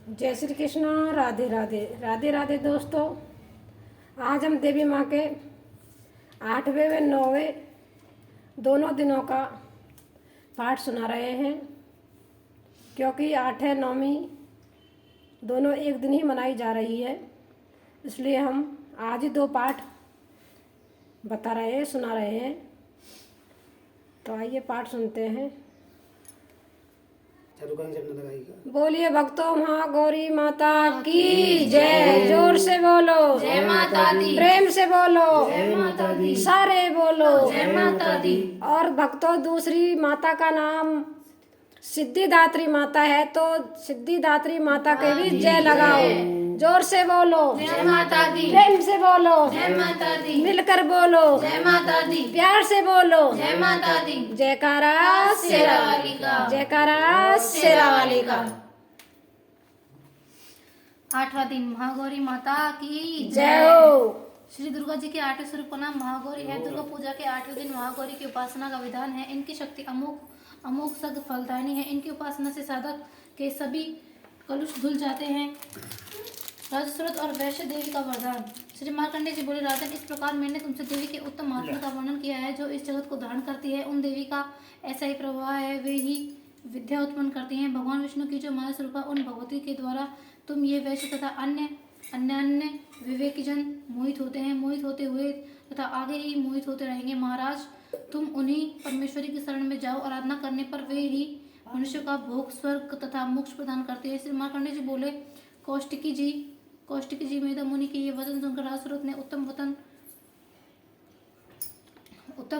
जय श्री कृष्णा। राधे राधे। राधे राधे दोस्तों। आज हम देवी माँ के 8वें व 9वें दोनों दिनों का पाठ सुना रहे हैं, क्योंकि 8 9वीं दोनों एक दिन ही मनाई जा रही है, इसलिए हम आज ही 2 पाठ बता रहे हैं, सुना रहे हैं। तो आइए पाठ सुनते हैं। बोलिए भक्तों महागौरी माता की जय। जोर से बोलो जय माता दी। प्रेम से बोलो जय माता दी। सारे बोलो जय माता दी। और भक्तों, दूसरी माता का नाम सिद्धिदात्री माता है, तो सिद्धिदात्री माता के भी जय लगाओ। जोर से बोलो जय माता दी। प्रेम से बोलो जय माता दी। मिलकर बोलो जय माता दी। प्यार से बोलो जय माता दी। जयकारा शेरा वाली का। जयकारा शेरा वाली का। 8वां दिन महागौरी माता की जय हो। श्री दुर्गा जी के 8वें स्वरूप का नाम महागौरी है। दुर्गा पूजा के 8वें दिन महागौरी की उपासना का विधान है। इनकी शक्ति अमोघ सद फलदायिनी है। इनकी उपासना से साधक के सभी कलुष धुल जाते हैं। राजस्रोत और वैश्य देवी का वरदान। श्री मार्कंडेय जी बोले, राजन, इस प्रकार मैंने तुमसे देवी के उत्तम महात्मा का वर्णन किया है, जो इस जगत को धारण करती है। उन देवी का ऐसा ही प्रभाव है, वे ही विद्या उत्पन्न करती हैं। भगवान विष्णु की जो माया स्वरूप है, उन भगवती के द्वारा तुम ये वैश्य तथा अन्य विवेकी जन मोहित होते हैं। मोहित होते हुए तथा आगे ही मोहित होते रहेंगे। महाराज, तुम उन्हीं परमेश्वरी की शरण में जाओ। आराधना करने पर वे ही मनुष्य का भोग, स्वर्ग तथा मोक्ष प्रदान करते हैं। श्री मार्कंडेय जी बोले, कौष्टिकी जी मेधा मुनि के ये वचन सुनकर राजस्रोत ने उत्तम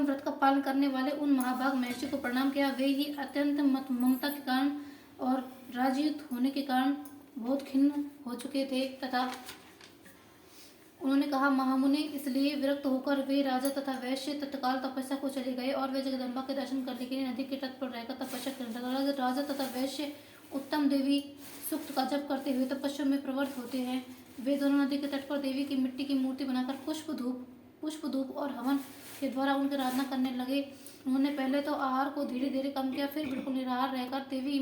व्रत का पालन करने वाले उन महाभाग महर्षि को प्रणाम किया। वे ही अत्यंत ममता के कारण और राजयुक्त होने के कारण बहुत खिन्न हो चुके थे, तथा उन्होंने कहा, महामुनि, इसलिए विरक्त होकर वे राजा तथा वैश्य तत्काल तपस्या को चले गए और वे जगदम्बा के दर्शन करने के लिए नदी के तट पर रहकर तपस्या करने लगे। राजा तथा वैश्य उत्तम देवी सूक्त का जप करते हुए तपस्या में प्रवृत्त होते हैं। वे दोनों नदी के तट पर देवी की मिट्टी की मूर्ति बनाकर पुष्प धूप और हवन के द्वारा उनकी आराधना करने लगे। उन्होंने पहले तो आहार को धीरे धीरे कम किया, फिर बिल्कुल निराहार रहकर देवी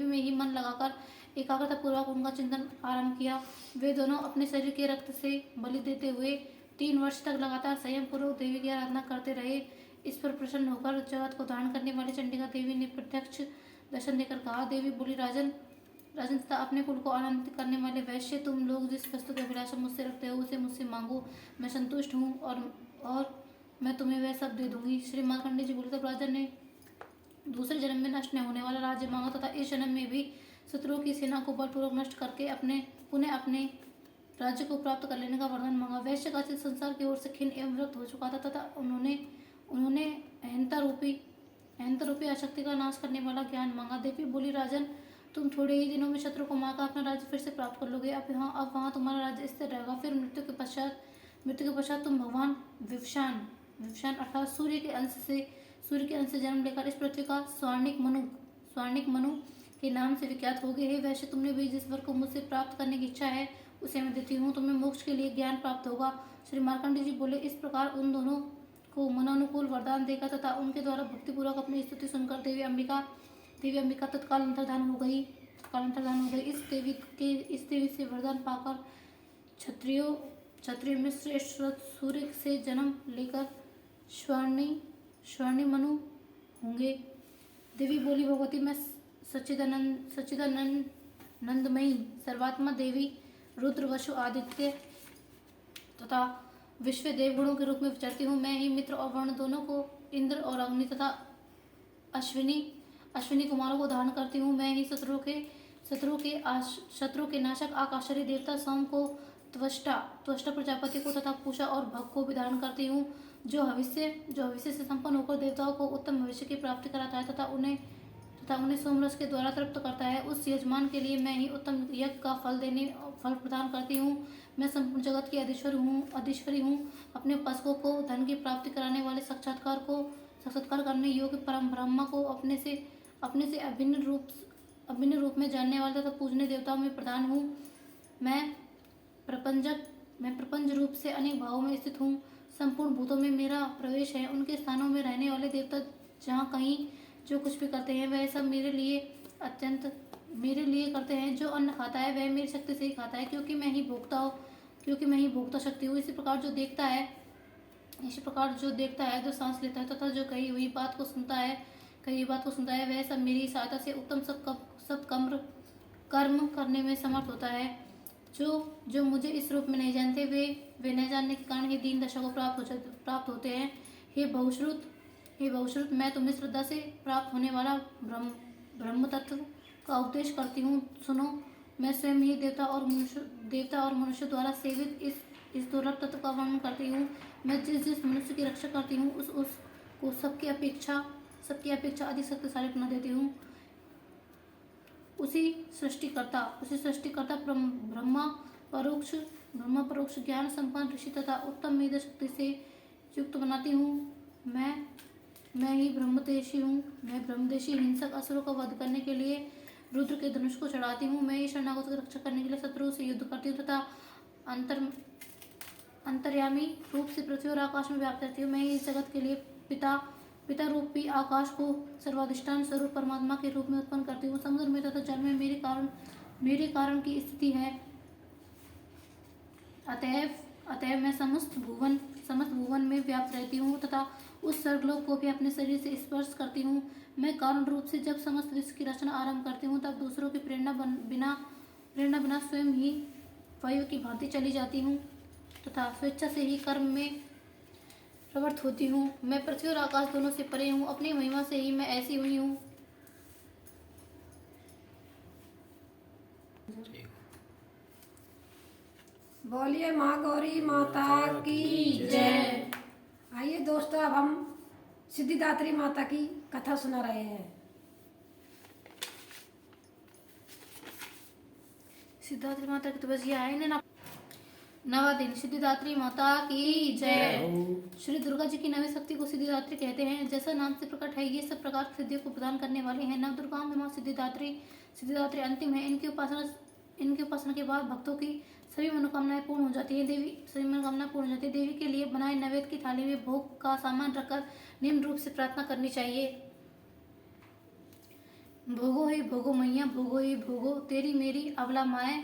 में ही मन लगाकर एकाग्रता पूर्वक उनका चिंतन आरंभ किया। वे दोनों अपने शरीर के रक्त से बलि देते हुए 3 वर्ष तक लगातार संयम पूर्वक देवी की आराधना करते रहे। इस पर प्रसन्न होकर जगत को धारण करने वाली चंडिका देवी ने प्रत्यक्ष दर्शन देकर कहा, देवी बोली, राजन तथा अपने कुल को आनंदित करने वाले वैश्य, तुम लोग जिस वस्तु की अभिलाषा मुझसे रखते हो उसे मुझसे मांगो, मैं संतुष्ट हूँ और मैं तुम्हें वह सब दे दूंगी। श्री मार्कंडेय जी बोले, तब राजन ने दूसरे जन्म में नष्ट न होने वाला राज्य मांगा तथा इस जन्म में भी शत्रुओं की सेना को बलपूर्वक नष्ट करके पुनः अपने राज्य को प्राप्त कर लेने का वरदान मांगा। वैश्य का चित्त संसार की ओर से खिन्न एवं विरक्त हो चुका था तथा उन्होंने अहंता रूपी आसक्ति का नाश करने वाला ज्ञान मांगा। देवी बोली, राजन, तुम थोड़े ही दिनों में शत्रु को मारकर अपना राज्य फिर से प्राप्त कर लोगे। अब वहाँ तुम्हारा राज्य स्थिर रहेगा। फिर मृत्यु के पश्चात तुम भगवान विवशान अर्थात सूर्य के अंश से जन्म लेकर इस पृथ्वी का स्वर्णिक मनु के नाम से विख्यात हो गए। हे वैश्य, तुमने भी जिस वर को मुझसे प्राप्त करने की इच्छा है उसे मैं देती हूँ। तुम्हें मोक्ष के लिए ज्ञान प्राप्त होगा। श्री मार्कंडेय जी बोले, इस प्रकार उन दोनों को मनोनुकूल वरदान देकर तथा उनके द्वारा भक्तिपूर्वक अपनी स्तुति सुनकर देवी अंबिका तत्काल अंतर्धान हो गई। इस देवी से वरदान पाकर क्षत्रियों में श्रेष्ठ सूर्य से जन्म लेकर स्वर्णी मनु होंगे। देवी बोली, भगवती, मैं सच्चिदानंदमयी सर्वात्मा देवी रुद्र, वसु, आदित्य तथा विश्व देवगुणों के रूप में विचरती हूँ। मैं ही मित्र और वरुण दोनों को, इंद्र और अग्नि तथा अश्विनी कुमारों को धारण करती हूँ। मैं ही शत्रु के नाशक आकाशरी देवता सोम को, त्वष्टा प्रजापति को तथा पूषा और भग को भी धारण करती हूँ, जो भविष्य से संपन्न होकर देवताओं को उत्तम भविष्य की प्राप्ति कराता है तथा उन्हें सोमरस के द्वारा तृप्त करता है। उस यजमान के लिए मैं ही उत्तम यज्ञ का फल प्रदान करती हूँ। मैं संपूर्ण जगत की अधीश्वरी हूँ। अपने उपासकों को धन की प्राप्ति कराने वाले साक्षात्कार करने योग्य परम ब्रह्मा को अपने से अभिन्न रूप में जानने वाले तथा पूजनीय देवताओं में प्रधान हूँ। मैं प्रपंच रूप से अनेक भावों में स्थित हूँ। संपूर्ण भूतों में मेरा प्रवेश है। उनके स्थानों में रहने वाले देवता जहाँ कहीं जो कुछ भी करते हैं वह सब मेरे लिए अत्यंत मेरे लिए करते हैं। जो अन्न खाता है वह मेरी शक्ति से ही खाता है, क्योंकि मैं ही भोक्ता शक्ति हूँ। इसी प्रकार जो देखता है, जो सांस लेता है तथा जो कही हुई बात को सुनता है वह सब मेरी सहायता से उत्तम सब कर्म करने में समर्थ होता है। जो मुझे इस रूप में नहीं जानते, वे न जानने के कारण ही दीन दशा को प्राप्त होते हैं। हे बहुश्रुत, मैं तुम्हें श्रद्धा से प्राप्त होने वाला ब्रह्म तत्व का उपदेश करती हूँ। सुनो, मैं स्वयं ही देवता और मनुष्य द्वारा सेवित इस दुर्लभ तत्व का वर्णन करती हूँ। मैं जिस मनुष्य की रक्षा करती हूँ उसको सबकी अपेक्षा अधिक शक्तिशाली बना देती हूँ। उसी सृष्टिकर्ता ब्रह्मा परोक्ष ज्ञान संपन्न ऋषि तथा उत्तम मेधा शक्ति से युक्त बनाती हूँ। मैं ही ब्रह्मदेशी हूँ। मैं ब्रह्मदेशी हिंसक असुरों का वध करने के लिए रुद्र के धनुष को चढ़ाती हूँ। मैं ही शरणागतों की रक्षा करने के लिए शत्रुओं से युद्ध करती हूँ तथा अंतर्यामी रूप से पृथ्वी और आकाश में व्याप्त रहती हूँ। मैं ही इस जगत के लिए पिता रूपी आकाश को सर्वाधिष्ठान स्वरूप परमात्मा के रूप में उत्पन्न करती हूँ। समुद्र में तथा जल में मेरे कारण की स्थिति है। अतएव मैं समस्त भुवन में व्याप्त रहती हूँ तथा उस स्वर्गलोक को भी अपने शरीर से स्पर्श करती हूँ। मैं कारण रूप से जब समस्त विश्व की रचना आरंभ करती हूँ तब दूसरों की प्रेरणा बिना स्वयं ही वायु की भांति चली जाती हूँ तथा स्वेच्छा से ही कर्म में प्रवृत्त होती हूँ। मैं पृथ्वी और आकाश दोनों से परे हूँ। अपनी महिमा से ही मैं ऐसी हुई हूँ। बोलिए माँ गौरी माता की जय। आइए दोस्तों, अब हम सिद्धिदात्री माता की कथा सुना रहे हैं। सिद्धिदात्री माता की तो बस ये आए ना नवा दिन। सिद्धिदात्री माता की जय। श्री दुर्गा जी की नवी शक्ति को सिद्धिदात्री कहते हैं। जैसा नाम से प्रकट है, ये सब प्रकार की सिद्धियों को प्रदान करने वाले हैं। नव दुर्गाओं में माँ सिद्धिदात्री अंतिम है। इनकी उपासना के बाद भक्तों की सभी मनोकामनाएं पूर्ण हो जाती है। देवी के लिए बनाए नैवेद्य की थाली में भोग का सामान रखकर निम्न रूप से प्रार्थना करनी चाहिए। भोगो हे भोगो मैया, भोगो हे भोगो, तेरी मेरी अबला माए,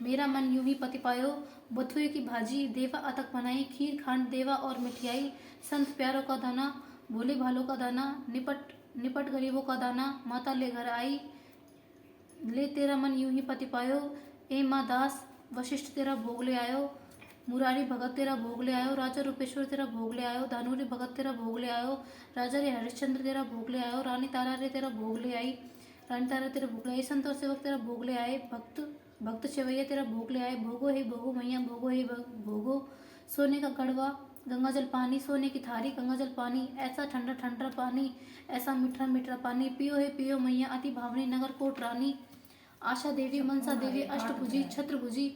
मेरा मन यूं ही पति पायो। बथुए की भाजी देवा अतक बनाई, खीर खांड देवा और मिठाई, संत प्यारों का दाना, भोले भालों का दाना, निपट गरीबों का दाना, माता ले घर आई, ले तेरा मन यूं ही पति पायो। ए माँ दास वशिष्ठ तेरा भोग ले आयो, मुरारी भगत तेरा भोग ले आयो, राजा रूपेश्वर तेरा भोग ले आयो, दानूरी भगत तेरा भोग ले आयो, राजा रे हरिश्चंद्र तेरा भोग ले आयो, रानी तारा रे तेरा भोग ले आई, संत और सेवक तेरा भोग ले आए, भक्त शिवैया तेरा भोग ले आए। भोगो हे भोगो मैया, भोगो हे भोगो, सोने का गढ़वा गंगा जल पानी, सोने की थारी गंगा जल पानी, ऐसा ठंडा ठंडा पानी, ऐसा मीठा मीठा पानी, पियो हे पियो मैया, अति भावनी नगर कोट रानी, आशा देवी मनसा देवी अष्टभुजी छत्रभुजी,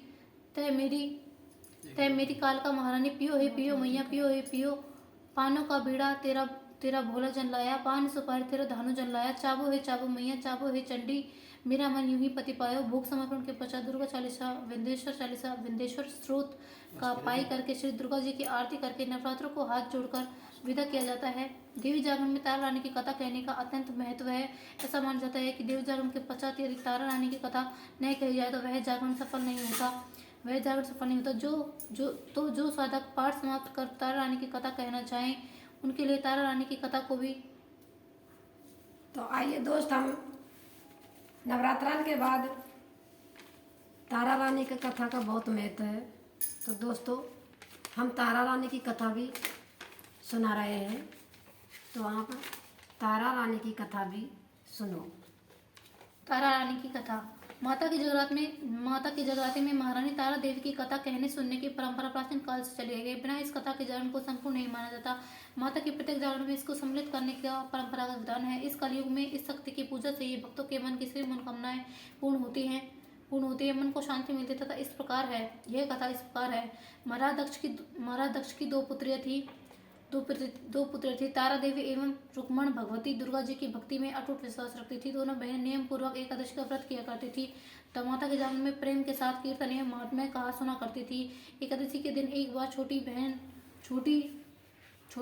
तय मेरी कालका महारानी, पियो हे पियो मैया, पियो हे पियो, पानों का बीड़ा तेरा भोला जन लाया, पान सुपारी तेरा धानु जन लाया, चाबो हे मैया, चाबो हे चंडी, मेरा मन यूं ही पति पायो। भोग समर्पण के पश्चात दुर्गा चालीसा विंध्येश्वर स्त्रोत का पाई करके श्री दुर्गा जी की आरती करके नवरात्रों को हाथ जोड़कर विदा किया जाता है। देवी जागरण में तारा रानी की कथा कहने का अत्यंत महत्व है। ऐसा माना जाता है कि देवी जागरण के पश्चात यदि तारा रानी की कथा नहीं कही जाए तो वह जागरण सफल नहीं होता। जो साधक पाठ समाप्त कर तारा रानी की कथा कहना चाहें उनके लिए तारा रानी की कथा को भी। तो आइए दोस्त, हम नवरात्रान के बाद तारा रानी की कथा का बहुत महत्व है। तो दोस्तों, हम तारा रानी की कथा भी सुना रहे हैं, तो आप तारा रानी की कथा भी सुनो। तारा रानी की कथा। माता के जगराते में महारानी तारा देवी की कथा कहने सुनने की परंपरा प्राचीन काल से चली आई। बिना इस कथा के जागरण को संपूर्ण नहीं माना जाता। माता के प्रत्येक जागरण में इसको सम्मिलित करने का परंपरागत विधान है। इस कलयुग में इस शक्ति की पूजा से ही भक्तों के मन की सभी मनोकामनाएं पूर्ण होती है, मन को शांति मिलती है। तथा यह कथा इस प्रकार है। महाराज दक्ष की दो पुत्र थी। तारा देवी एवं रुक्मण भगवती दुर्गा जी की भक्ति में अटूट विश्वास रखती थी। दोनों बहनें नियम पूर्वक एकादशी का व्रत किया करती थी। तब माता के जागरण में प्रेम के साथ कीर्तन एवं महात्म्य कहा सुना करती थी। एकादशी के दिन एक बार छोटी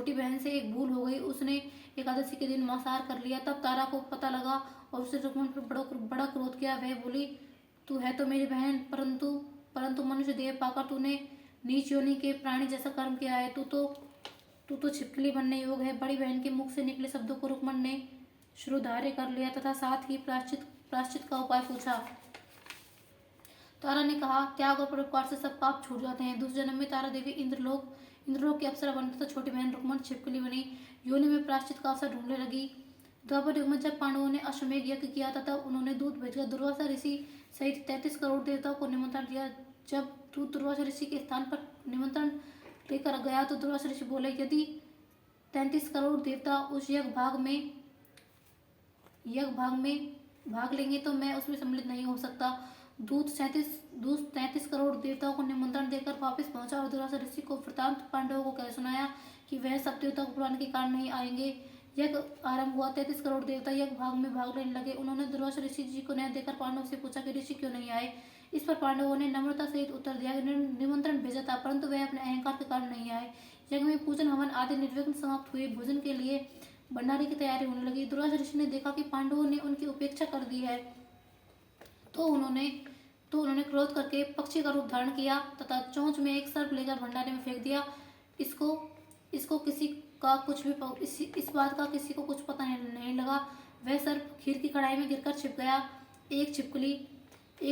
बहन से एक भूल हो गई। उसने एकादशी के दिन मांसाहार कर लिया। तब तारा को पता लगा और उसने रुक्मण पर बड़ा क्रोध किया। वह बोली, तू है तो मेरी बहन, परंतु परंतु मनुष्य देह पाकर तूने नीच योनि के प्राणी जैसा कर्म किया है। तू तो छिपकली बनने योग्य है। बड़ी बहन के मुख से निकले शब्दों को रुक्मण ने श्रुधार्य कर लिया तथा साथ ही प्रायश्चित का उपाय पूछा। तारा ने कहा, त्याग और परोपकार से सब पाप छूट जाते हैं। दूसरे जन्म में तारा देवी इंद्रलोक की अप्सरा बनकर तो छोटी बहन रुक्मण छिपकली बनी योनि में प्रायश्चित का अवसर ढूंढने लगी। द्वापर युग में जब पांडवों ने अश्वमेध यज्ञ किया था तब उन्होंने दूत भेजकर दुर्वासा ऋषि सहित 33 करोड़ देवताओं को निमंत्रण दिया। जब दूत दुर्वासा ऋषि के स्थान पर निमंत्रण लेकर गया तो दुर्वासा ऋषि बोले, यदि 33 करोड़ देवता उस यज्ञ भाग में भाग लेंगे तो मैं उसमें सम्मिलित नहीं हो सकता। दूत 33 करोड़ देवताओं को निमंत्रण देकर वापस पहुंचा और दुर्वासा ऋषि को वृतांत पांडवों को कह सुनाया कि वह सब देवताओं को बुलाने के कारण नहीं आएंगे। यज्ञ आरंभ हुआ। 33 करोड़ देवता यज्ञ भाग में भाग लेने लगे। उन्होंने दुर्वासा ऋषि जी को न्याय देकर पांडवों से पूछा कि ऋषि क्यों नहीं आए। इस पर पांडवों ने नम्रता सहित उत्तर दिया कि निमंत्रण भेजा था, परंतु वह अपने अहंकार के कारण नहीं आए। यज्ञ में पूजन हवन आदि निर्विघ्न समाप्त हुए। भोजन के लिए भंडारे की तैयारी होने लगी। दुर्वासा ऋषि ने देखा कि पांडवों ने उनकी उपेक्षा कर दी है तो उन्होंने क्रोध करके पक्षी का रूप धारण किया तथा चोंच में एक सर्प लेकर भंडारे में फेंक दिया। इसको किसी का कुछ भी इस बात का किसी को कुछ पता नहीं लगा। वह सर्प खीर की कढ़ाई में गिरकर छिप गया। एक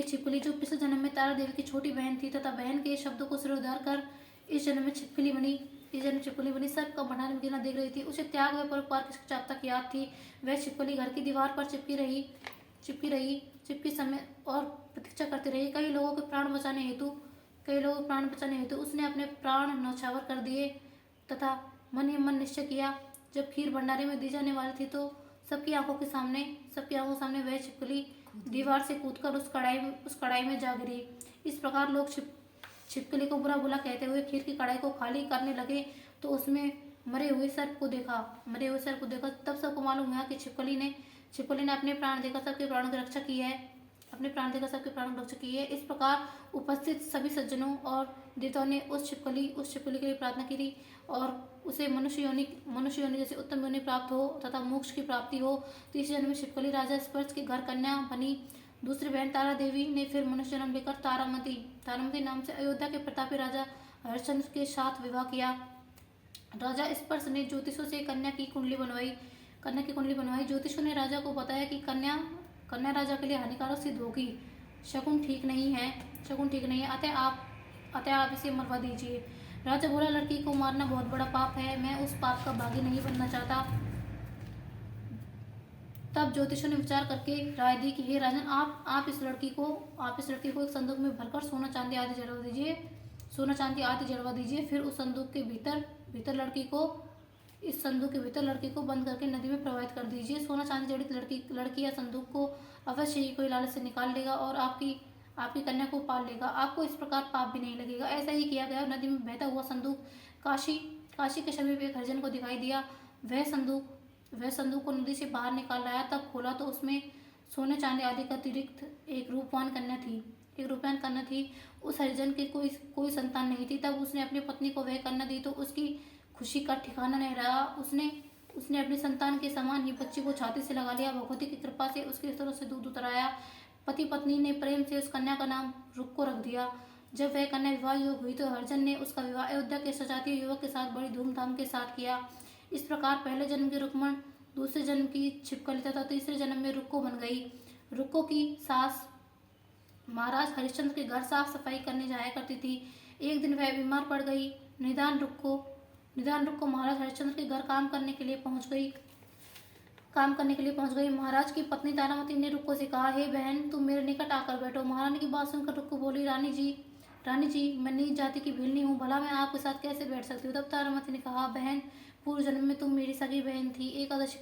छिपकली जो पिछले जन्म में तारा देवी की छोटी बहन थी तथा बहन के शब्दों को सिरोधार कर इस जन्म में छिपकली बनी सर्प का भंडारे में गिरना देख रही थी। उसे त्याग व परोपकार की शिक्षा अब तक याद थी। वह छिपकली घर की दीवार पर चिपकी समय और प्रतीक्षा करती रही। कई लोगों के प्राण बचाने हेतु उसने अपने प्राण न्यौछावर कर दिए तथा मन ही मन निश्चय किया। जब खीर भंडारे में दी जाने वाली थी तो सबकी आंखों के सामने वह छिपकली दीवार से कूदकर उस कढ़ाई में जा गिरी। इस प्रकार लोग छिपकली को बुरा भला कहते हुए खीर की कढ़ाई को खाली करने लगे तो उसमें मरे हुए सर्प को देखा। तब सबको मालूम हुआ कि छिपकली ने अपने प्राण देकर सबके प्राणों की रक्षा की है। इस प्रकार उपस्थित सभी सज्जनों और देवताओं ने उस छिपकली के लिए प्रार्थना की थी और उसे मनुष्य योनि जैसे उत्तम योनि प्राप्त हो तथा मोक्ष की प्राप्ति हो। तीसरे जन्म में छिपकली राजा स्पर्श के घर कन्या बनी। दूसरी बहन तारा देवी ने फिर मनुष्य जन्म लेकर तारामती नाम से अयोध्या के प्रतापी राजा हरिश्चंद्र के साथ विवाह किया। राजा स्पर्श ने ज्योतिषों से कन्या की कुंडली बनवाई। ज्योतिषों ने राजा को बताया कि कन्या राजा के लिए हानिकारक सिद्ध होगी। शकुन ठीक नहीं है। अतः आप इसे मरवा दीजिए। राजा बोला, लड़की को मारना बहुत बड़ा पाप है, मैं उस पाप का भागी नहीं बनना चाहता। तब ज्योतिषों ने विचार करके राय दी कि हे राजन, आप इस लड़की को एक संदूक में भरकर सोना चांदी आदि जड़वा दीजिए। फिर उस संदूक के भीतर लड़की को बंद करके नदी में प्रवाहित कर दीजिए। सोना चांदी जड़ित लड़की या संदूक को अवश्य ही कोई लालच से निकाल लेगा और आपकी कन्या को पाल लेगा। आपको इस प्रकार पाप भी नहीं लगेगा। ऐसा ही किया गया। नदी में बहता हुआ संदूक काशी के समीप एक हरिजन को दिखाई दिया। वह संदूक को नदी से बाहर निकाल लाया। तब खोला तो उसमें सोने चांदी आदि का अतिरिक्त एक रूपवान कन्या थी। उस हरिजन के कोई संतान नहीं थी। तब उसने अपनी पत्नी को वह कन्या दी तो उसकी खुशी का ठिकाना नहीं रहा। उसने अपने संतान के समान ही बच्ची को छाती से लगा लिया। भगवती की कृपा से उसके स्तरों से दूध उतर आया। पति पत्नी ने प्रेम से उस कन्या का नाम रुक्को रख दिया। जब वह कन्या विवाह योग्य हुई तो हरिजन ने उसका विवाह अयोध्या के सजातीय युवक के साथ बड़ी धूमधाम के साथ किया। इस प्रकार पहले जन्म की रुक्मण, दूसरे जन्म की छिपकली तथा तीसरे जन्म में रुक्को बन गई। रुक्को की सास महाराज हरिश्चंद्र के घर साफ सफाई करने जाया करती थी। एक दिन वह बीमार पड़ गई। निदान रुक्को महाराज हरिश्चंद्र के घर काम करने के लिए पहुंच गई। महाराज की पत्नी तारामती ने रुक्को से कहा, हे बहन, तुम मेरे निकट आकर बैठो। महारानी की बात सुनकर रुक्को बोली, रानी जी मैं नीच जाति की भिलनी हूँ, भला मैं आपके साथ कैसे बैठ सकती हूँ। तब तारामती ने कहा, बहन, पूर्व जन्म में तुम मेरी सगी बहन थी। एकादशी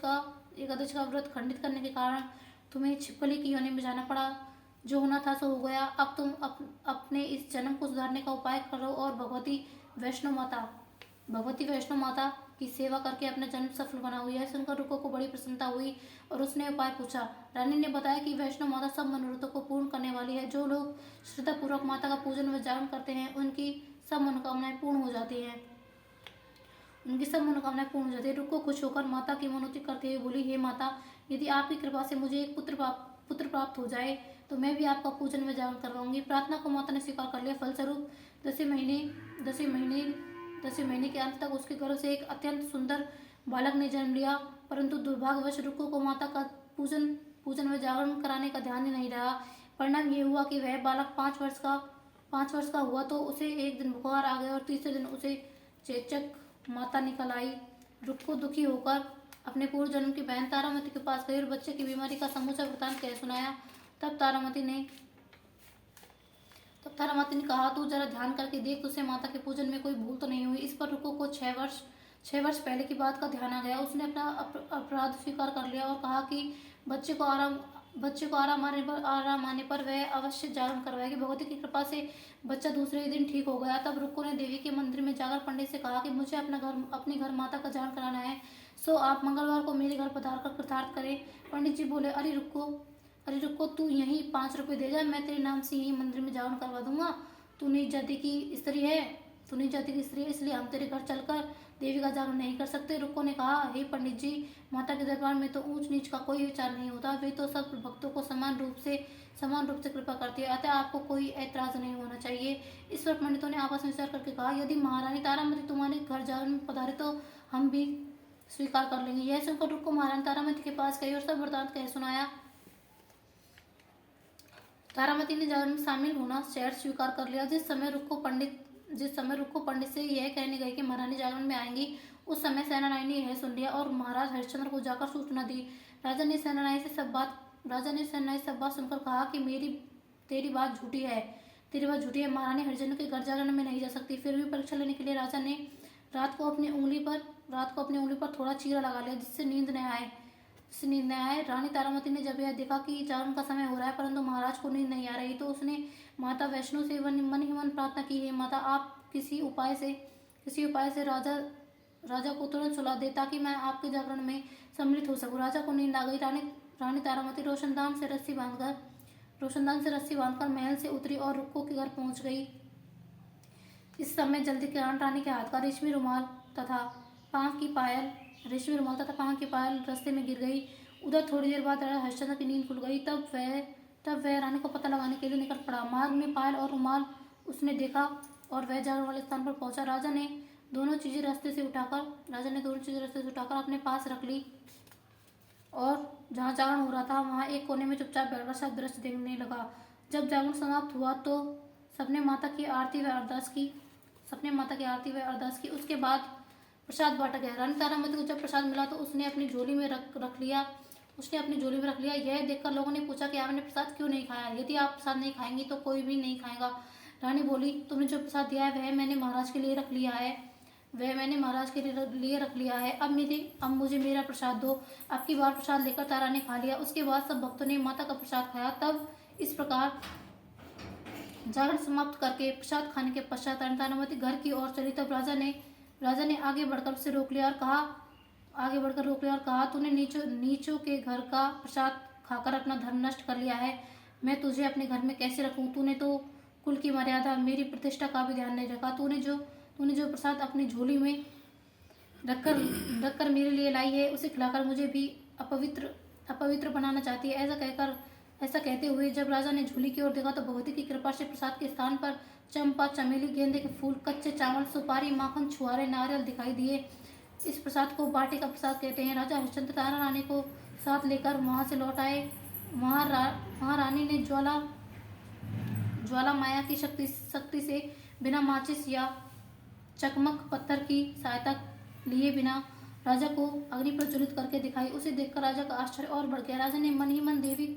का व्रत खंडित करने के कारण तुम्हें छिपकली की योनि में जाना पड़ा। जो होना था सो हो गया। अब तुम अपने इस जन्म को सुधारने का उपाय करो और भगवती वैष्णो माता की सेवा करके अपना जन्म सफल बनाओ। यह सुनकर रुक्को को बड़ी प्रसन्नता हुई और उसने उपाय पूछा। रानी ने बताया कि वैष्णो माता सब मनोरथों को पूर्ण करने वाली है। जो लोग श्रद्धापूर्वक माता का पूजन व जागरण करते हैं उनकी सब मनोकामनाएं पूर्ण हो जाती हैं। उनकी सब मनोकामनाएं पूर्ण हो जाती है। रुक्को खुश होकर माता की मनोती करते हुए बोली, हे माता, यदि आपकी कृपा से मुझे एक पुत्र प्राप्त हो जाए तो मैं भी आपका पूजन में जागरण करवाऊंगी। प्रार्थना को माता ने स्वीकार कर लिया। फलस्वरूप 10वें महीने के अंत तक उसके गर्भ से एक अत्यंत सुंदर बालक ने जन्म लिया। परंतु दुर्भाग्यवश रुक्को को माता का पूजन में जागरण कराने का ध्यान ही नहीं रहा। परिणाम ये हुआ कि वह बालक 5 वर्ष का हुआ तो उसे एक दिन बुखार आ गया और तीसरे दिन उसे चेचक माता निकल आई। रुक्को दुखी होकर अपने पूर्व जन्म की बहन तारामती के पास गई और बच्चे की बीमारी का समूचा वृतांत कह सुनाया। तब तारामती ने कहा, तू जरा ध्यान करके देख, तुझसे माता के पूजन में कोई भूल तो नहीं हुई। इस पर रुक्को को 6 वर्ष पहले की बात का ध्यान आ गया। उसने अपना अपराध स्वीकार कर लिया और कहा कि बच्चे को आराम आने पर वह अवश्य जागरण करवाएगी। भगवती की कृपा से बच्चा दूसरे ही दिन ठीक हो गया। तब रुक्को ने देवी के मंदिर में जाकर पंडित से कहा कि मुझे अपने घर माता का जागरण कराना है, सो आप मंगलवार को मेरे घर पधार कर कृतार्थ करें। पंडित जी बोले, अरे रुक्को, तू यहीं 5 रुपए दे जा, मैं तेरे नाम से यहीं मंदिर में जागरण करवा दूंगा। तू नीच जाति की स्त्री है, इसलिए हम तेरे घर चलकर देवी का जागरण नहीं कर सकते। रुक्को ने कहा, हे पंडित जी, माता के दरबार में तो ऊंच नीच का कोई विचार नहीं होता, वे तो सब भक्तों को समान रूप से कृपा करती है, अतः आपको कोई ऐतराज नहीं होना चाहिए। इस पर पंडितों ने आपस में विचार करके कहा, यदि महारानी तारामती तुम्हारे घर जागरण में पधारे तो हम भी स्वीकार कर लेंगे। यह सुनकर रुक्को महारानी तारामती के पास गई और सब वृतांत कह सुनाया। तारामती ने जागरण में शामिल होना शर्त स्वीकार कर लिया। जिस समय रुक्को पंडित से यह कहने गई कि महारानी जागरण में आएंगी, उस समय सेनानाई ने यह सुन लिया और महाराज हरिश्चंद्र को जाकर सूचना दी। राजा ने सेनानाई से सब बात सुनकर कहा कि तेरी बात झूठी है, महारानी हरिश्चंद्र के घर जागरण में नहीं जा सकती। फिर भी परीक्षा लेने के लिए राजा ने रात को अपनी उंगली पर थोड़ा चीरा लगा लिया, जिससे नींद न आए। रानी तारामती ने जब यह देखा कि जागरण का समय हो रहा है परंतु महाराज को नींद नहीं आ रही, तो उसने माता वैष्णो से मन ही मन प्रार्थना की, है माता, आप किसी उपाय से राजा को तुरंत सुला दे ताकि मैं आपके जागरण में सम्मिलित हो सकूं। राजा को नींद आ गई। रानी तारामती रोशनदान से रस्सी बांधकर महल से उतरी और रुक्को के घर पहुंच गई। इस समय जल्दी के रानी के हाथ का रेशमी रुमाल तथा पांव की पायल रास्ते में गिर गई। उधर थोड़ी देर बाद राजा हरिश्चंद्र की नींद खुल गई। तब वह रानी को पता लगाने के लिए निकल पड़ा। मार्ग में पायल और रुमाल उसने देखा और वह जागरण वाले स्थान पर पहुंचा। राजा ने दोनों चीजें रास्ते से उठाकर अपने पास रख ली और जहाँ जागरण हो रहा था वहाँ एक कोने में चुपचाप बैठकर सब दृश्य देखने लगा। जब जागरण समाप्त हुआ तो सबने माता की आरती व अरदास की। उसके बाद प्रसाद बांटा गया। रानी तारामती को जब प्रसाद मिला तो उसने अपनी झोली में रख लिया। यह देखकर लोगों ने पूछा कि आपने प्रसाद क्यों नहीं खाया? यदि आप प्रसाद नहीं खाएंगी तो कोई भी नहीं खाएगा। रानी बोली, तुमने जो प्रसाद दिया है वह मैंने महाराज के लिए रख लिया है। अब मुझे मेरा प्रसाद दो। अब की बार प्रसाद लेकर तारा ने खा लिया। उसके बाद सब भक्तों ने माता का प्रसाद खाया। तब इस प्रकार जागरण समाप्त करके प्रसाद खाने के पश्चात रानी तारामती घर की ओर चली। तब राजा ने आगे बढ़कर उसे रोक लिया और कहा, तूने नीचों के घर का प्रसाद खाकर अपना धर्म नष्ट कर लिया है। मैं तुझे अपने घर में कैसे रखूं? तूने तो कुल की मर्यादा, मेरी प्रतिष्ठा का भी ध्यान नहीं रखा। तूने जो प्रसाद अपनी झोली में रखकर मेरे लिए लाई है, उसे खिलाकर मुझे भी अपवित्र बनाना चाहती है। ऐसा कहते हुए जब राजा ने झोली की ओर देखा तो भगवती की कृपा से प्रसाद के स्थान पर चंपा, चमेली, गेंदे के फूल, कच्चे चावल, सुपारी, माखन, छुआरे, नारियल दिखाई दिए। इस प्रसाद को बाटे का प्रसाद कहते हैं। राजा हरिश्चंद्र तारा रानी को साथ लेकर वहां से लौट आए। वहां रानी ने ज्वाला माया की शक्ति से बिना माचिस या चकमक पत्थर की सहायता लिए बिना राजा को अग्नि प्रज्वलित करके दिखाई। उसे देखकर राजा का आश्चर्य और बढ़ गया। राजा ने मन ही मन देवी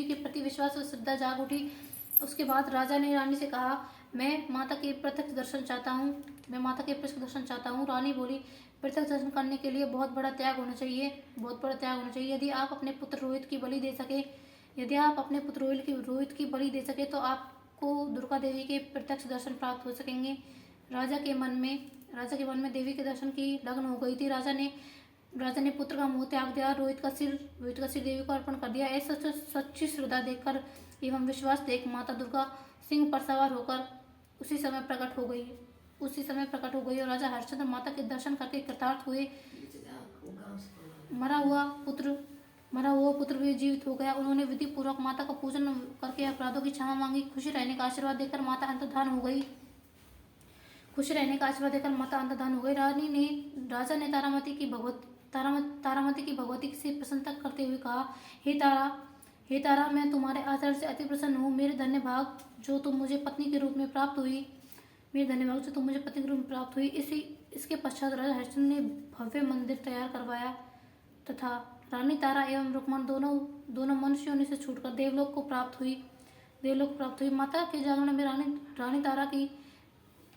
के प्रति विश्वास और श्रद्धा जाग उठी। उसके बाद राजा ने रानी से कहा, मैं माता के प्रत्यक्ष दर्शन चाहता हूँ। रानी बोली, प्रत्यक्ष दर्शन करने के लिए बहुत बड़ा त्याग होना चाहिए। यदि आप अपने पुत्र रोहित की बलि दे सके तो आपको दुर्गा देवी के प्रत्यक्ष दर्शन प्राप्त हो सकेंगे। राजा के मन में देवी के दर्शन की लगन हो गई थी। राजा ने पुत्र का मुंह त्याग दिया। रोहित का सिर देवी को अर्पण कर दिया। ऐसा सच्ची श्रद्धा देखकर एवं विश्वास देख माता दुर्गा सिंह पर सवार होकर उसी समय प्रकट हो गई। उसी समय प्रकट हो गई और राजा हरिश्चंद्र माता के दर्शन करके कृतार्थ हुए। मरा हुआ पुत्र भी जीवित हो गया। उन्होंने विधि पूर्वक माता का पूजन करके अपराधों की क्षमा मांगी। खुशी रहने का आशीर्वाद देकर माता अंतर्धान हो गई। रानी ने राजा ने तारामती की भगवती से प्रसन्नता करते हुए कहा, हे तारा, मैं तुम्हारे आचरण से अति प्रसन्न हूँ। मेरे धन्य भाग जो तुम मुझे पत्नी के रूप में प्राप्त हुई। इसके पश्चात राजा हरिश्चंद्र ने भव्य मंदिर तैयार करवाया तथा रानी तारा एवं रुक्मण दोनों मनुष्य योनि से छूटकर देवलोक को प्राप्त हुई। माता के जागरण में रानी तारा की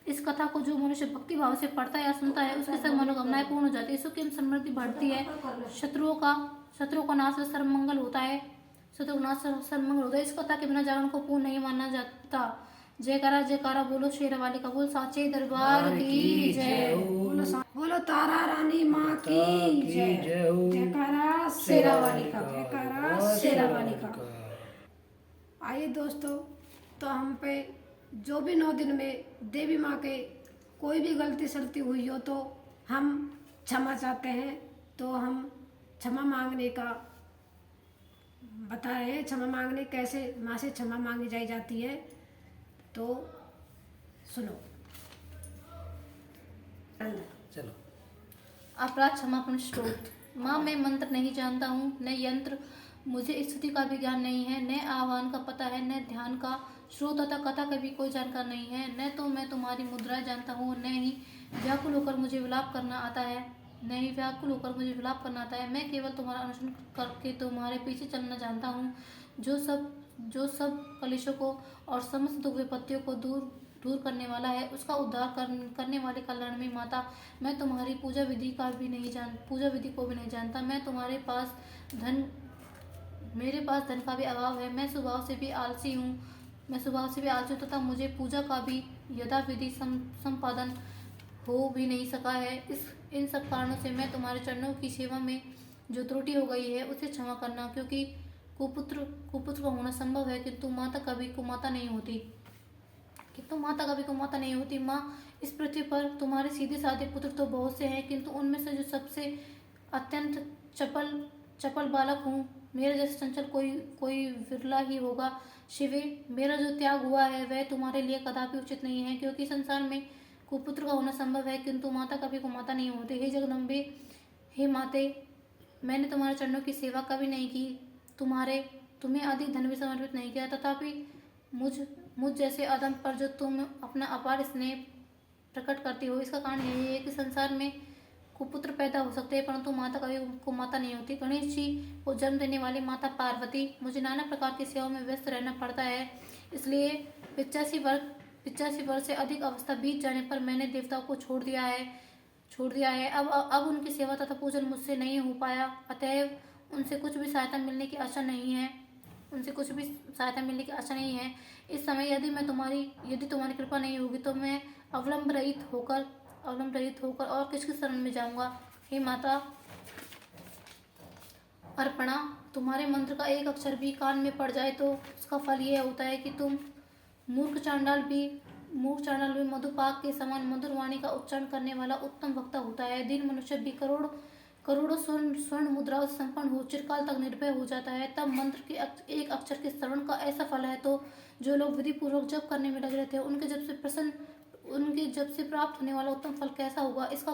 इस कथा को जो मनुष्य भक्ति भाव से पढ़ता है या सुनता है, उसकी सब मनोकामनाएं पूर्ण हो जाती है, सुख एवं समृद्धि बढ़ती है, शत्रुओं का नाश व सर्वमंगल होता है। इस कथा के बिना जागरण को पूर्ण नहीं माना जाता। जयकारा बोलो शेरावाली का बोल साचे दरबार की जय। बोलो तारा रानी माँ की जय। जयकारा शेरावाली का, जयकारा शेरावाली का। आइए दोस्तों, तो हम पे जो भी 9 दिन में देवी माँ के कोई भी गलती सलती हुई हो तो हम क्षमा चाहते हैं, तो हम क्षमा मांगने का बता रहे हैं। क्षमा मांगने कैसे माँ से क्षमा मांगी जाती है, तो सुनो। चलो। अपराध क्षमापण स्त्रोत। माँ, मैं मंत्र नहीं जानता हूँ, न यंत्र, मुझे स्थिति का भी ज्ञान नहीं है, न आह्वान का पता है, न ध्यान का, श्रोत तथा कथा का भी कोई जानकार नहीं है। न तो मैं तुम्हारी मुद्राएं जानता हूँ, न ही व्याकुल होकर मुझे विलाप करना आता है। मैं केवल तुम्हारा अनुसरण करके तुम्हारे पीछे चलना जानता हूँ। जो सब कलेशों को और समस्त दुख विपत्तियों को दूर करने वाला है, उसका उद्धार करने वाली कल्याणमयी माता, मैं तुम्हारी पूजा विधि को भी नहीं जानता। मेरे पास धन का भी अभाव है। मैं स्वभाव से भी आलसी हूँ तथा मुझे पूजा का भी यथाविधि संपादन हो भी नहीं सका है। इन सब कारणों से मैं तुम्हारे चरणों की सेवा में जो त्रुटि हो गई है उसे क्षमा करना, क्योंकि कुपुत्र का होना संभव है, किंतु माता कभी कुमाता नहीं होती। माँ, इस पृथ्वी पर तुम्हारे सीधे साधे पुत्र तो बहुत से हैं, किंतु उनमें से जो सबसे अत्यंत चपल बालक हूँ, मेरे जैसे चंचल कोई विरला ही होगा। शिवे, मेरा जो त्याग हुआ है वह तुम्हारे लिए कदापि उचित नहीं है, क्योंकि संसार में कुपुत्र का होना संभव है, किंतु माता कभी कुमाता नहीं होती। हे जगदम्बे, हे माते, मैंने तुम्हारे चरणों की सेवा कभी नहीं की, तुम्हें अधिक धन भी समर्पित नहीं किया, तथापि मुझ जैसे अधम पर जो तुम अपना अपार स्नेह प्रकट करती हो, इसका कारण यही है कि संसार में कुपुत्र पैदा हो सकते हैं, परंतु माता कभी कुमाता नहीं होती। गणेश जी को जन्म देने वाली माता पार्वती, मुझे नाना प्रकार की सेवाओं में व्यस्त रहना पड़ता है, इसलिए 85 वर्ष से अधिक अवस्था बीत जाने पर मैंने देवताओं को छोड़ दिया है। अब उनकी सेवा तथा पूजन मुझसे नहीं हो पाया, अतएव उनसे कुछ भी सहायता मिलने की आशा नहीं है। इस समय यदि तुम्हारी कृपा नहीं होगी तो मैं अवलंब रहित होकर और किसकी शरण में जाऊंगा। हे माता अर्पणा, तुम्हारे मंत्र का एक अक्षर भी कान में पड़ जाए तो उसका फल यह होता है कि तुम मूर्ख चांडाल भी मधुपाक के समान मधुर वाणी का उच्चारण करने वाला उत्तम वक्ता होता है। दीन मनुष्य भी करोड़ों स्वर्ण मुद्राओं से संपन्न हो चिरकाल तक निर्भय हो जाता है। तब मंत्र के एक अक्षर के श्रवण का ऐसा फल है, तो जो लोग विधि पूर्वक जप करने में लगे रहते हैं उनके जब से प्राप्त होने वाला उत्तम फल कैसा होगा, इसको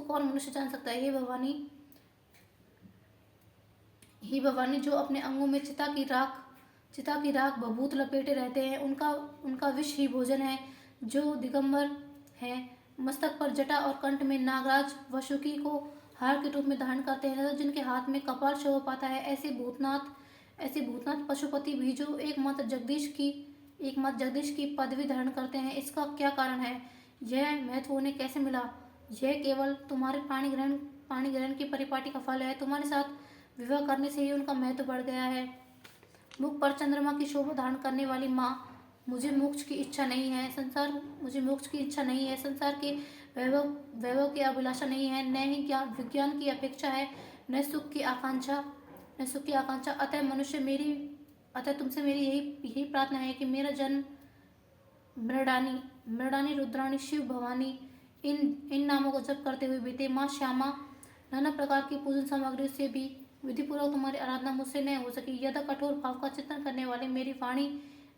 कौन मनुष्य जान सकता है। हे भवानी, जो अपने अंगों में चिता की राख भभूत लपेटे रहते हैं, उनका विष ही भोजन है। जो दिगंबर है, मस्तक पर जटा और कंठ में नागराज वसुकी को हार के रूप में धारण करते हैं, तथा जिनके हाथ में कपाल शोभा पाता है, ऐसे भूतनाथ पशुपति भी जो एकमात्र जगदीश की पदवी धारण करते हैं, इसका क्या कारण है? यह महत्व उन्हें कैसे मिला? यह केवल तुम्हारे पाणी ग्रहण की परिपाटी का फल है। तुम्हारे साथ विवाह करने से ही उनका महत्व बढ़ गया है। मुख पर चंद्रमा की शोभा धारण करने वाली माँ, मुझे मोक्ष की इच्छा नहीं है। संसार के वैभव की अभिलाषा नहीं है, न ही विज्ञान की अपेक्षा है, न सुख की आकांक्षा। अतः तुमसे मेरी यही प्रार्थना है कि मेरा जन्म मृडानी, रुद्राणी, शिव, भवानी इन नामों को जप करते हुए बीते। माँ श्यामा, नाना प्रकार की पूजन सामग्री से भी विधिपूर्वक तुम्हारी आराधना मुझसे न हो सकी। यदा कठोर भाव का चिंतन करने वाले मेरी वाणी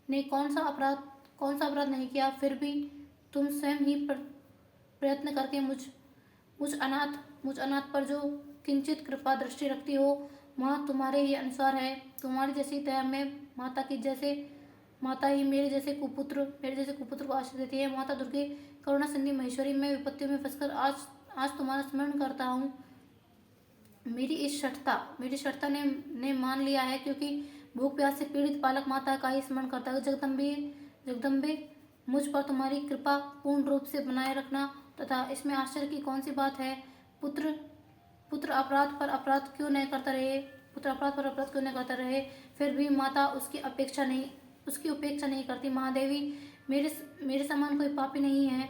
ने कौन सा अपराध नहीं किया, फिर भी तुम स्वयं ही प्रयत्न करके मुझ अनाथ पर जो किंचित कृपा दृष्टि रखती हो। माँ, तुम्हारे ही अनुसार है। तुम्हारी जैसी दया में माता ही मेरे जैसे कुपुत्र को आशीर्वाद देती है। माता दुर्गे, करुणा सिंधु महेश्वरी, मैं विपत्तियों में फंसकर आज तुम्हारा स्मरण करता हूँ। मेरी शठता ने मान लिया है, क्योंकि भूख प्यास से पीड़ित बालक माता का ही स्मरण करता है। जगदम्बे, मुझ पर तुम्हारी कृपा पूर्ण रूप से बनाए रखना। तथा इसमें आश्चर्य की कौन सी बात है? पुत्र अपराध पर अपराध क्यों नहीं करता रहे, फिर भी माता उसकी उपेक्षा नहीं करती। महादेवी, मेरे समान कोई पापी नहीं है।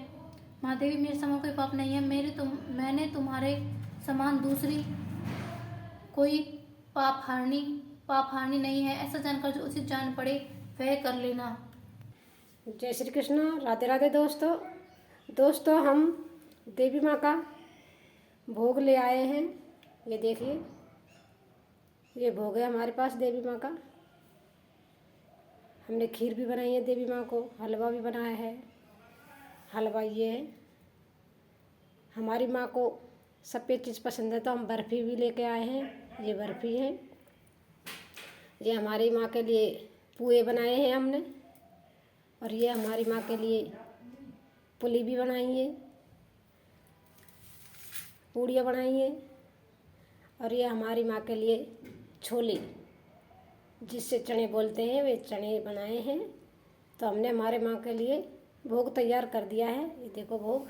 मैंने तुम्हारे समान दूसरी कोई पापहारनी नहीं है। ऐसा जानकर जो उचित जान पड़े वह कर लेना। जय श्री कृष्ण। राधे राधे दोस्तों, हम देवी माँ का भोग ले आए हैं। ये देखिए, ये भोग है हमारे पास देवी माँ का। हमने खीर भी बनाई है देवी माँ को, हलवा भी बनाया है। हलवा ये है, हमारी माँ को सफ़ेद चीज़ पसंद है तो हम बर्फ़ी भी लेके आए हैं। ये बर्फ़ी है। ये हमारी माँ के लिए पुए बनाए हैं हमने, और ये हमारी माँ के लिए पुली भी बनाई है, पूड़ियाँ बनाई हैं। और ये हमारी माँ के लिए छोले, जिससे चने बोलते हैं, वे चने बनाए हैं। तो हमने हमारे माँ के लिए भोग तैयार कर दिया है। ये देखो भोग।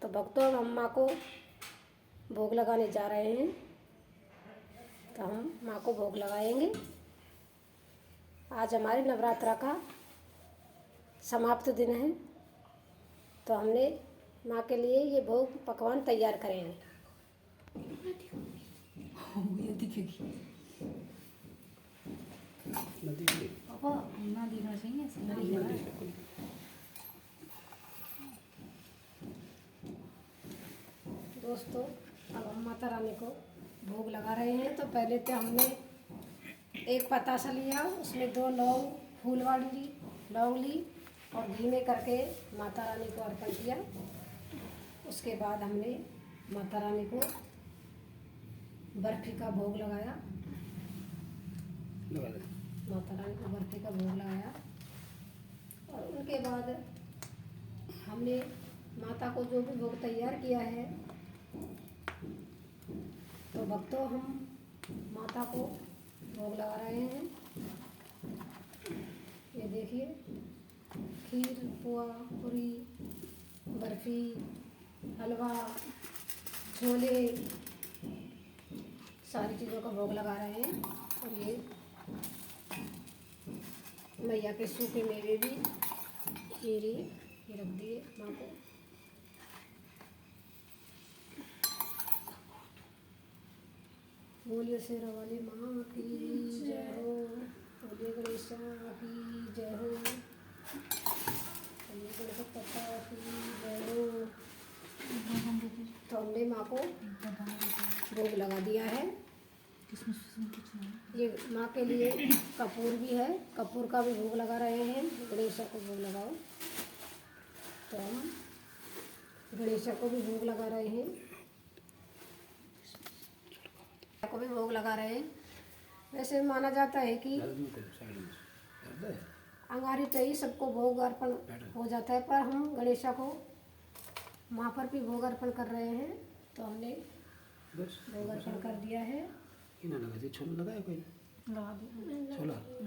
तो भक्तों, हम माँ को भोग लगाने जा रहे हैं। तो हम माँ को भोग लगाएंगे। आज हमारे नवरात्रा का समाप्त दिन है, तो हमने माँ के लिए ये भोग पकवान तैयार करेंगे। दोस्तों, अब हम माता रानी को भोग लगा रहे हैं। तो पहले तो हमने एक पतासा लिया, उसमें 2 लौंग, फूल वाली लौंग ली और घी में करके माता रानी को अर्पण किया। उसके बाद हमने माता रानी को बर्फ़ी का भोग लगाया। माता रानी को बर्फ़ी का भोग लगाया, और उनके बाद हमने माता को जो भी भोग तैयार किया है, तो भक्तों, हम माता को भोग लगा रहे हैं। ये देखिए, खीर, पुआ, पूरी, बर्फ़ी, हलवा, छोले, सारी चीज़ों का भोग लगा रहे हैं। और ये मैया के सूखे मेवे भी ये रख दिए माँ को। बोलिए शेरा वाली माँ की जय हो, बोलिए गणेशा की जय हो, बोलिए गणपति बप्पा की जय हो। तो हमने माँ को भोग लगा दिया है। ये माँ के लिए कपूर भी है, कपूर का भी भोग लगा रहे हैं। गणेशा को भोग लगाओ। तो हम गणेशा को भी भोग लगा रहे हैं, को भी भोग लगा रहे हैं। वैसे माना जाता है कि अंगारी पे ही सबको भोग अर्पण हो जाता है, पर हम गणेशा को माँ पर भी भोग अर्पण कर रहे हैं। तो हमने भोग अर्पण कर दिया है।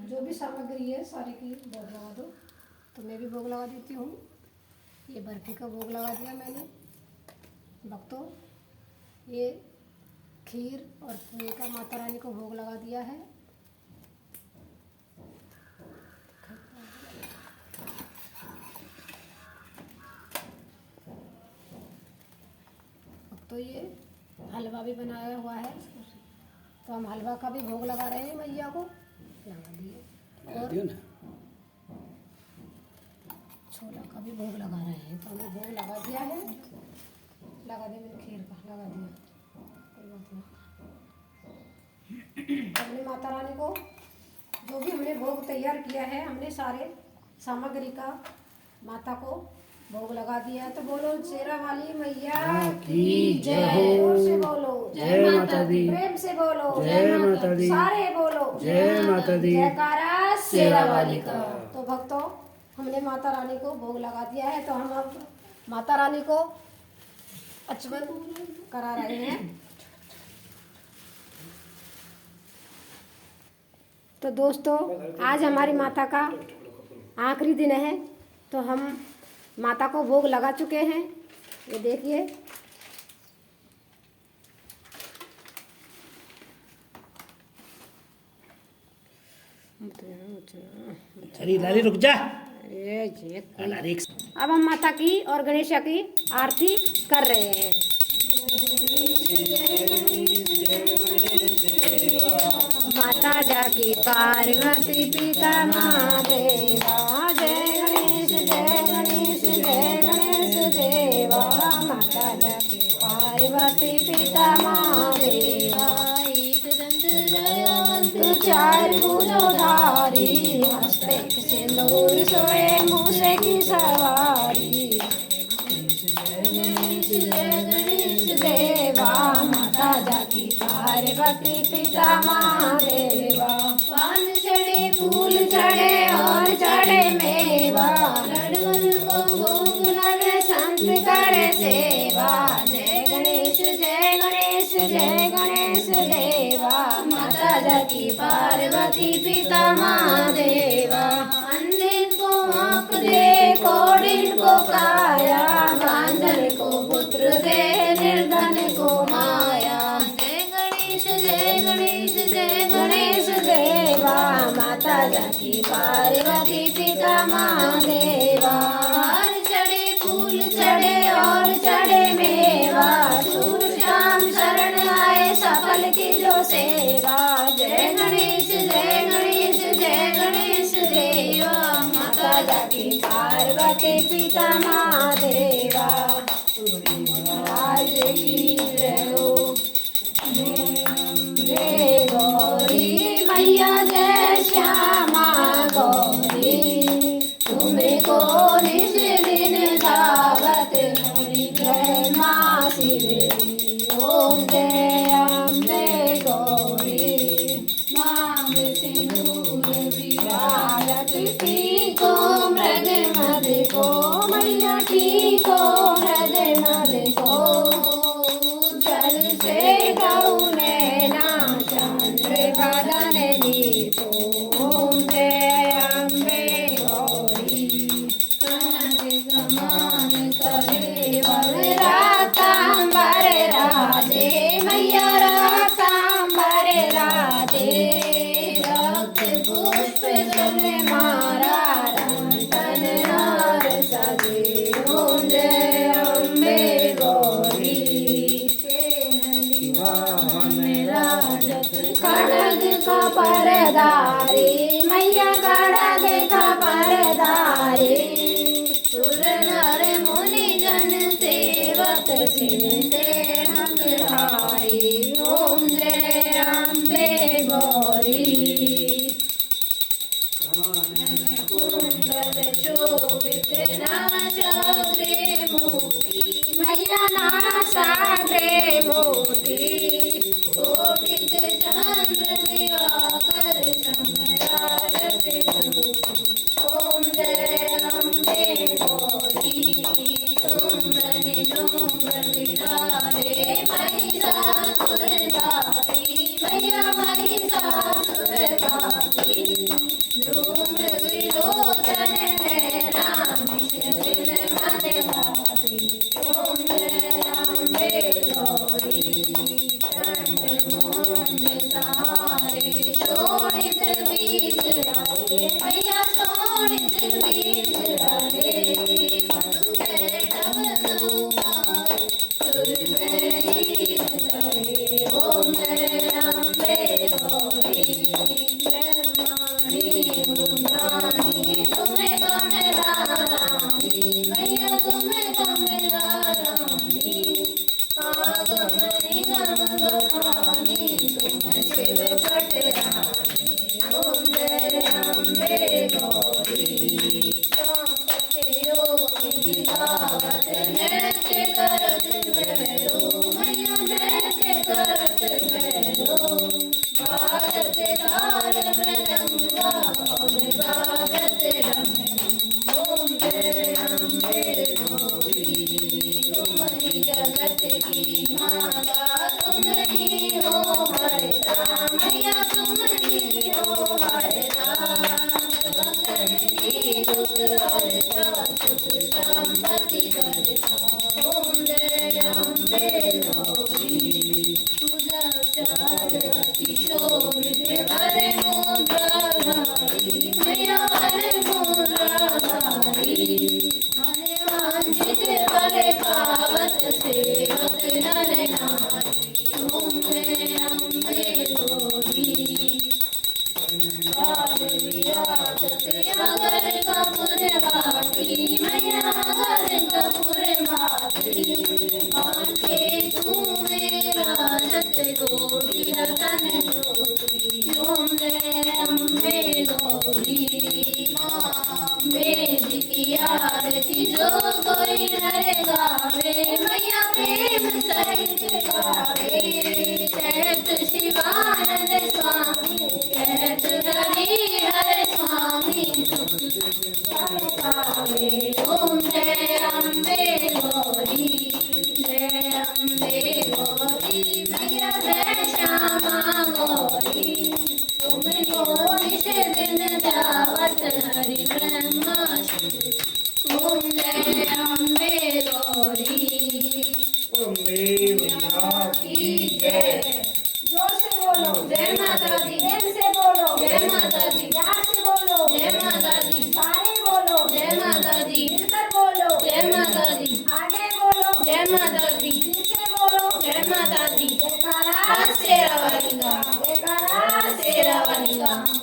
जो भी सामग्री है सारी की भोग लगा दो। तो मैं भी भोग लगा देती हूँ। ये बर्फ़ी का भोग लगा दिया मैंने। भक्तों, ये खीर और पुए का माता रानी को भोग लगा दिया है। तो ये हलवा भी बनाया हुआ है, तो हम हलवा का भी भोग लगा रहे हैं। मैया को लगा दिए। और अभी भोग लगा रहे हैं, तो हमने भोग लगा दिया है। लगा दिया मैंने, खीर का लगा दिया, कोई बात नहीं। हमने माता रानी को जो भी हमने भोग तैयार किया है, हमने सारे सामग्री का माता को भोग लगा दिया है। तो बोलो शेरा वाली मैया की जय। जोर से बोलो जय माता दी। प्रेम से बोलो जय माता दी। सारे बोलो जय माता दी। जयकारा शेरा वाली का। तो भक्तों, हमने माता रानी को भोग लगा दिया है, तो हम अब माता रानी को अचमन करा रहे हैं। तो दोस्तों, आज हमारी माता का आखिरी दिन है, तो हम माता को भोग लगा चुके हैं। ये देखिए, अरे लाली रुक जा। ये लाली अब हम माता की और गणेशा की आरती कर रहे हैं। माता जाकी पार्वती पिता महादेवा, जय गणेश जय गणेश जय गणेश देवा। माता जाकी पार्वती पिता महादेवा, एक दंत दयावंत चार भुजधारी, हस्ते सिंदूर सोए मूसे की सवारी। देवा माता जाकी पार्वती पिता महादेवा। पान चढ़े फूल चढ़े और चढ़े मेवा, लडवन को भोग लगे संत करे सेवा। जय गणेश जय गणेश जय गणेश देवा। माता जाकी पार्वती पिता महादेवा। अंधे को आँख दे कोडिन को काया, बांधन को पुत्र दे निर्धन को माया। जय गणेश जय गणेश जय गणेश देवा माता जाकी पार्वती पिता महादेवा। हार चढ़े फूल चढ़े और चढ़े मेवा, सूर श्याम शरण आए सफल की जो सेवा। जय गणेश जय गणेश जय गणेश देवा। माता जाकी पार्वती पिता महादेवा। आज की जय हो। जय गौरी मैया जय श्यामा गौरी, तुमको निज दिन दावत हरि जय माँ श्री। ओम जय अम्बे गौरी, मांग सिंदूर विराजत टीको मृग मद को। मैया टीको मृग मद को, जल से गौने ना चंद्र बदन दीपो। ओम जय अम्बे गौरी, कनक समान करे वर रातांबर राजे। मैया रातांबर राजे, रक्त पुष्प जल मारा रंतन नार सजे। ओम जय अम्बे गौरी, राजत खड़ग का परदारी। मैया खड़ग का परदारी, सुर नर मुनि जन सेवक सिंते हारी। ओम जय अम्बे गौरी, कुंडल शोभित नाचाग्रे मोती। मैया नाचाग्रे मोती, कोटित चंद्र दिवाकर चमरारत ज्योति। ओम जय अम्बे गौरी, तुम डुम्र विराजे। महिषासुर गाती मैया महिषासुर गाती, धूम्र विलोचन है राम शिविर मदभाती। ओम जय अम्बे गौरी, चंड मुंड सहारे। शोणित बीज रहे मैया शोणित बीज रहे, मधु जय नव सुमार सुर में ईश रहे। ओम जय अम्बे गौरी, ब्रह्माणी उमानी तुम्हें गण रानी। हरि ब्रह्मा ओम जय अम्बे गौरी ओम देव की जय। जोर से बोलो, जय माता दी प्रेम से बोलो, जय माता दी प्यार से बोलो, जय माता दी सारे बोलो, जय माता दी मिलकर बोलो, जय माता दी आगे बोलो, जय माता दी पीछे बोलो, जय माता दी जयकारा शेरा वाली का जयकारा शेरा वाली का